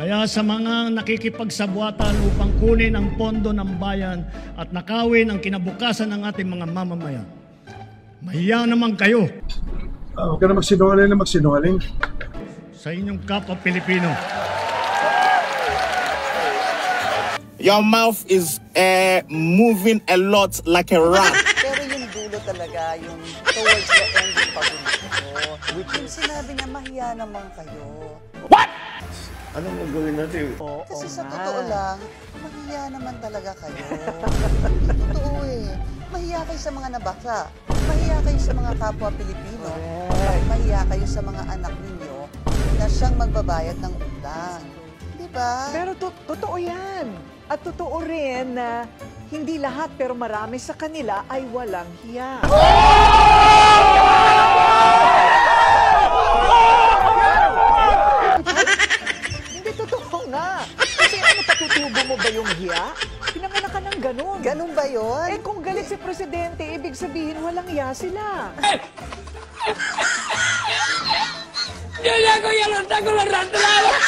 Kaya sa mga nakikipagsabwatan upang kunin ang pondo ng bayan at nakawin ang kinabukasan ng ating mga mamamayan, mahiya naman kayo. Huwag ka na magsinungaling Sa inyong kapwa Pilipino. Your mouth is moving a lot like a rat. Pero yung dulo talaga, yung towards the end yung paborito ko. Yung sinabi niya, mahiya naman kayo. What? Anong gagawin natin? Kasi sa totoo lang, mahiya naman talaga kayo. Totoo eh. Mahiya kayo sa mga nabasa. Mahiya kayo sa mga kapwa Pilipino. Mahiya kayo sa mga anak ninyo na siyang magbabayad ng utang. Di ba? Pero totoo yan. At totoo rin na hindi lahat pero marami sa kanila ay walang hiya. Hindi totoo nga. Kasi ano, patutubo mo ba yung hiya? Pinanganak ka ng ganun. Ganun ba yun? Eh kung galit si Presidente, ibig sabihin walang hiya sila. Yo ya no con los ratones.